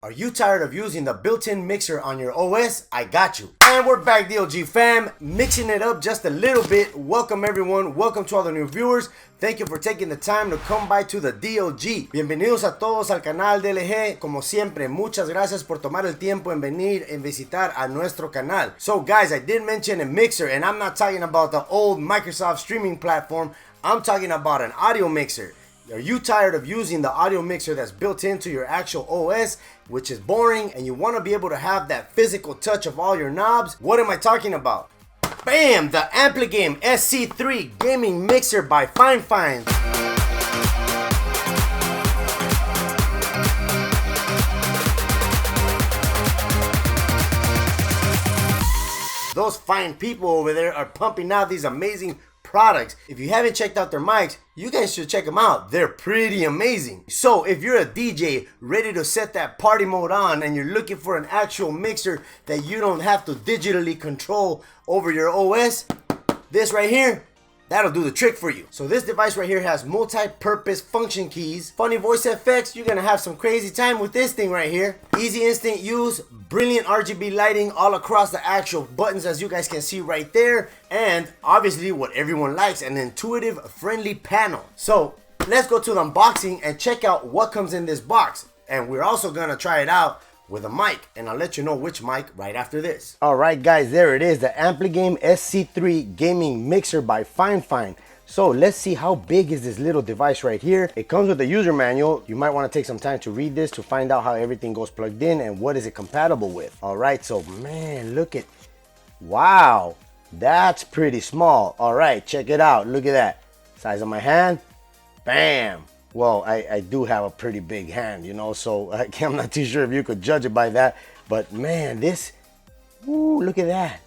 Are you tired of using the built-in mixer on your OS? I got you. And we're back, DLG fam, mixing it up just a little bit. Welcome everyone, welcome to all the new viewers. Thank you for taking the time to come by to the DLG. Bienvenidos a todos al canal DLG. Como siempre, muchas gracias por tomar el tiempo en venir en visitar a nuestro canal. So guys, I did mention a mixer, and I'm not talking about the old Microsoft streaming platform. I'm talking about an audio mixer. Are you tired of using the audio mixer that's built into your actual OS, which is boring, and you want to be able to have that physical touch of all your knobs? What am I talking about? Bam! The Ampligame SC3 gaming mixer by FIFINE. Those fine people over there are pumping out these amazing products. If you haven't checked out their mics, you guys should check them out. They're pretty amazing. So if you're a DJ ready to set that party mode on and you're looking for an actual mixer that you don't have to digitally control over your OS, this right here, that'll do the trick for you. So this device right here has multi-purpose function keys, funny voice effects. You're gonna have some crazy time with this thing right here. Easy instant use, brilliant RGB lighting all across the actual buttons, as you guys can see right there. And obviously what everyone likes, an intuitive, friendly panel. So let's go to the unboxing and check out what comes in this box. And we're also gonna try it out with a mic, and I'll let you know which mic right after this. All right guys, there it is, the Ampligame SC3 gaming mixer by FIFINE. So let's see how big is this little device right here. It comes with a user manual. You might want to take some time to read this to find out how everything goes plugged in and what is it compatible with. All right, so man, look at, wow, that's pretty small. All right, check it out. Look at that, size of my hand. Bam. Well, I do have a pretty big hand, you know, so I'm not too sure if you could judge it by that. But man, this, ooh, look at that.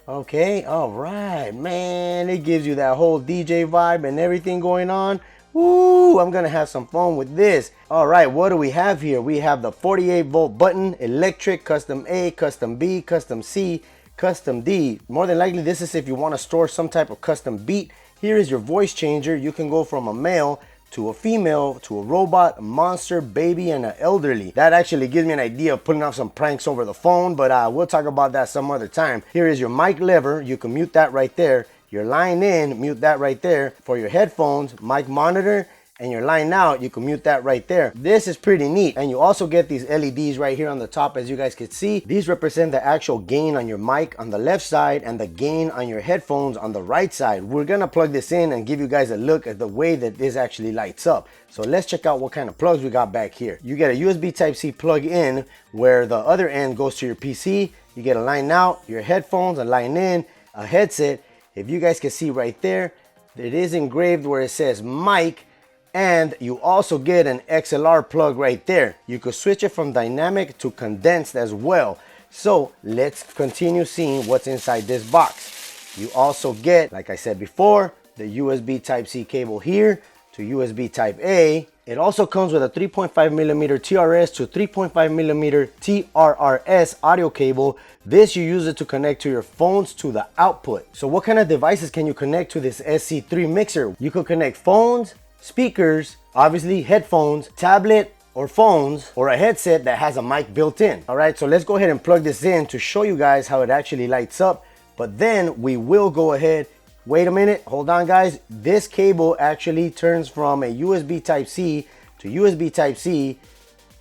Okay, all right, man, it gives you that whole DJ vibe and everything going on. Ooh, I'm gonna have some fun with this. All right, what do we have here? We have the 48-volt button, electric, custom A, custom B, custom C, custom D. More than likely, this is if you want to store some type of custom beat. Here is your voice changer. You can go from a male to a female, to a robot, a monster, baby, and an elderly. That actually gives me an idea of pulling off some pranks over the phone, but we'll talk about that some other time. Here is your mic lever. You can mute that right there. Your line in, mute that right there. For your headphones, mic monitor, and your line out, you can mute that right there. This is pretty neat. And you also get these LEDs right here on the top, as you guys can see. These represent the actual gain on your mic on the left side and the gain on your headphones on the right side. We're gonna plug this in and give you guys a look at the way that this actually lights up. So let's check out what kind of plugs we got back here. You get a USB Type-C plug in where the other end goes to your PC. You get a line out, your headphones, a line in, a headset. If you guys can see right there, it is engraved where it says mic. And you also get an XLR plug right there. You could switch it from dynamic to condensed as well. So let's continue seeing what's inside this box. You also get, like I said before, the USB Type-C cable here to USB Type A. It also comes with a 3.5mm TRS to 3.5mm TRRS audio cable. This, you use it to connect to your phones to the output. So what kind of devices can you connect to this SC3 mixer? You could connect phones, speakers, obviously headphones, tablet or phones, or a headset that has a mic built in. All right, so let's go ahead and plug this in to show you guys how it actually lights up. But then we will go ahead, wait a minute, hold on guys. This cable actually turns from a USB Type-C to USB Type-C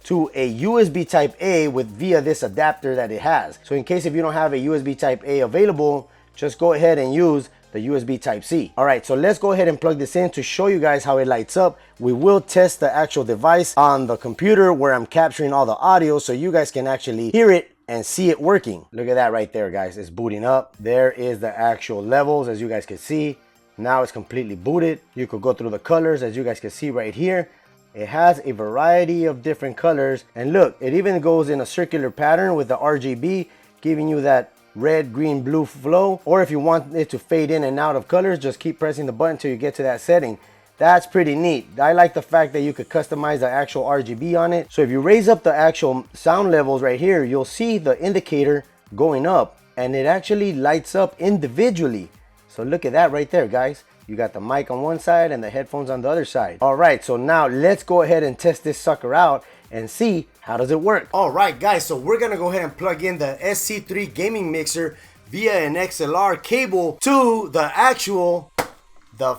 to a USB Type A via this adapter that it has. So in case if you don't have a USB Type A available, just go ahead and use the USB Type-C. All right, so let's go ahead and plug this in to show you guys how it lights up. We will test the actual device on the computer where I'm capturing all the audio so you guys can actually hear it and see it working. Look at that right there, guys. It's booting up. There is the actual levels, as you guys can see. Now it's completely booted. You could go through the colors, as you guys can see right here. It has a variety of different colors. And look, it even goes in a circular pattern with the RGB, giving you that red, green, blue flow. Or if you want it to fade in and out of colors, just keep pressing the button till you get to that setting. That's pretty neat. I like the fact that you could customize the actual RGB on it. So if you raise up the actual sound levels right here, you'll see the indicator going up and it actually lights up individually. So look at that right there, guys. You got the mic on one side and the headphones on the other side. All right, so now let's go ahead and test this sucker out and see How does it work? All right, guys, so we're gonna go ahead and plug in the SC3 gaming mixer via an XLR cable to the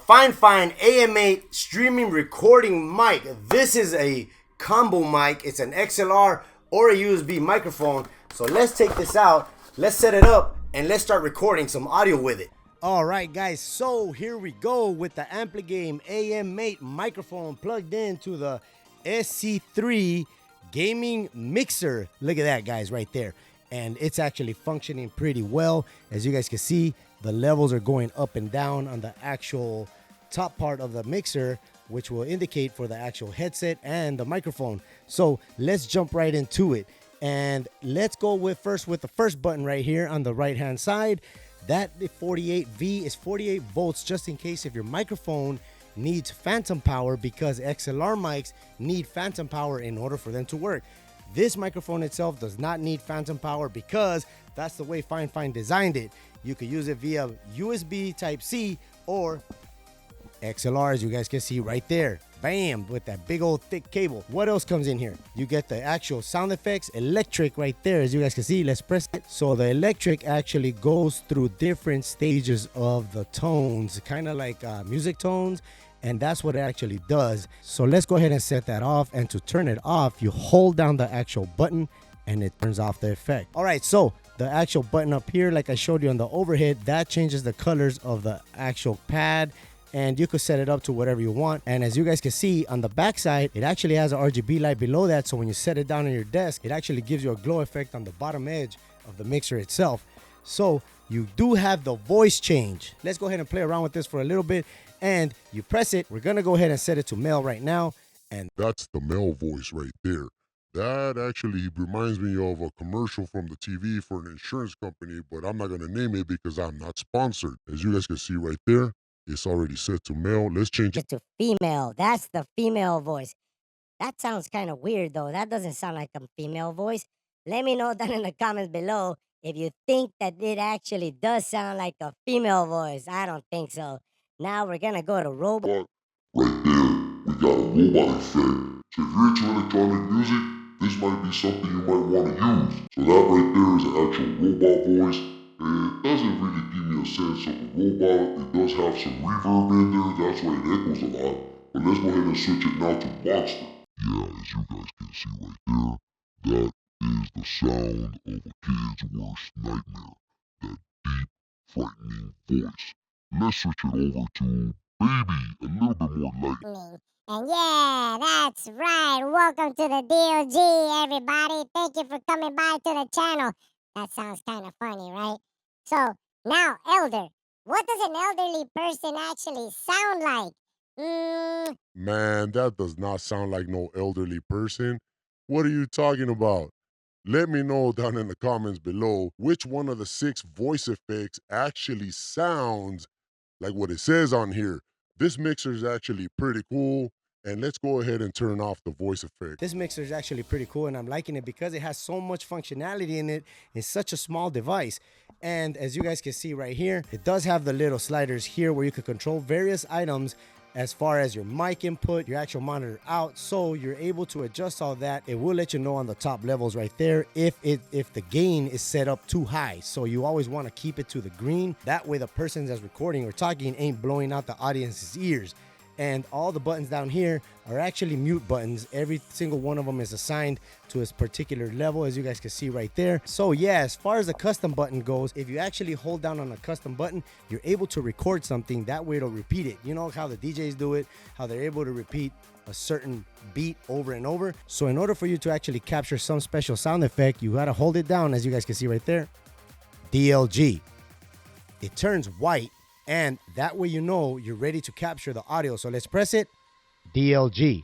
FIFINE AM8 streaming recording mic. This is a combo mic. It's an XLR or a USB microphone. So let's take this out, let's set it up, and let's start recording some audio with it. All right, guys, so here we go with the Ampligame AM8 microphone plugged into the SC3 gaming mixer. Look at that, guys, right there. And it's actually functioning pretty well. As you guys can see, the levels are going up and down on the actual top part of the mixer, which will indicate for the actual headset and the microphone. So let's jump right into it. And let's go with the first button right here on the right hand side. That 48V is 48 volts, just in case if your microphone needs phantom power, because XLR mics need phantom power in order for them to work. This microphone itself does not need phantom power because that's the way FIFINE designed it. You could use it via USB Type-C or XLR, as you guys can see right there. Bam, with that big old thick cable. What else comes in here? You get the actual sound effects, electric right there, as you guys can see. Let's press it. So the electric actually goes through different stages of the tones, kind of like music tones, and that's what it actually does. So let's go ahead and set that off. And to turn it off, you hold down the actual button and it turns off the effect. All right, so the actual button up here, like I showed you on the overhead, that changes the colors of the actual pad, and you could set it up to whatever you want. And as you guys can see on the back side, it actually has an RGB light below that, so when you set it down on your desk, it actually gives you a glow effect on the bottom edge of the mixer itself. So you do have the voice change. Let's go ahead and play around with this for a little bit, and you press it. We're gonna go ahead and set it to male right now, and that's the male voice right there. That actually reminds me of a commercial from the TV for an insurance company, but I'm not gonna name it because I'm not sponsored. As you guys can see right there, it's already set to male. Let's change it to female. That's the female voice. That sounds kind of weird, though. That doesn't sound like a female voice. Let me know down in the comments below if you think that it actually does sound like a female voice. I don't think so. Now we're gonna go to robot. right there. We got a robot effect. So if you're into electronic music, this might be something you might want to use. So that right there is an actual robot voice. It doesn't really give me a sense of a robot. It does have some reverb in there, that's why it echoes a lot. But let's go ahead and switch it now to monster. Yeah, as you guys can see right there, that is the sound of a kid's worst nightmare. That deep, frightening voice. Let's switch it over to baby, a little bit more light. And yeah, that's right. Welcome to the DOG, everybody. Thank you for coming by to the channel. That sounds kind of funny, right? So, now, elder. What does an elderly person actually sound like? Man, that does not sound like no elderly person. What are you talking about? Let me know down in the comments below which one of the 6 voice effects actually sounds like what it says on here. This mixer is actually pretty cool. And let's go ahead and turn off the voice effect. This mixer is actually pretty cool, and I'm liking it because it has so much functionality in it in such a small device. And as you guys can see right here, it does have the little sliders here where you can control various items as far as your mic input, your actual monitor out, so you're able to adjust all that. It will let you know on the top levels right there if the gain is set up too high. So you always want to keep it to the green. That way the person that's recording or talking ain't blowing out the audience's ears. And all the buttons down here are actually mute buttons. Every single one of them is assigned to its particular level, as you guys can see right there. So yeah, as far as the custom button goes, if you actually hold down on a custom button, you're able to record something. That way it'll repeat it. You know how the DJs do it, how they're able to repeat a certain beat over and over. So in order for you to actually capture some special sound effect, you gotta hold it down, as you guys can see right there. DLG. It turns white, and that way you know you're ready to capture the audio. So let's press it. DLG.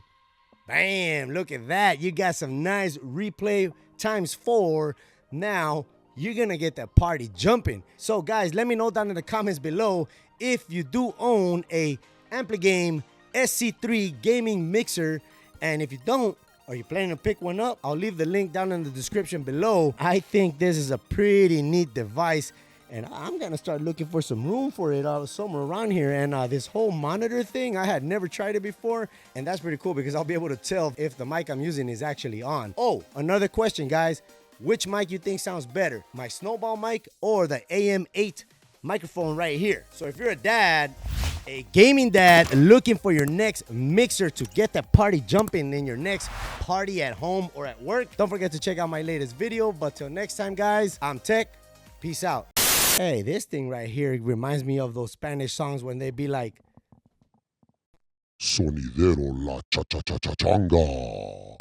Bam, look at that. You got some nice replay ×4. Now you're gonna get that party jumping. So guys, let me know down in the comments below if you do own a Ampligame SC3 gaming mixer, and if you don't, or you're planning to pick one up, I'll leave the link down in the description below. I think this is a pretty neat device. And I'm gonna start looking for some room for it somewhere around here. And this whole monitor thing, I had never tried it before, and that's pretty cool because I'll be able to tell if the mic I'm using is actually on. Oh, another question, guys. Which mic you think sounds better, my Snowball mic or the AM8 microphone right here? So if you're a dad, a gaming dad looking for your next mixer to get that party jumping in your next party at home or at work, don't forget to check out my latest video. But till next time, guys, I'm tEcK. Peace out. Hey, this thing right here reminds me of those Spanish songs when they be like, Sonidero la cha cha cha cha changa.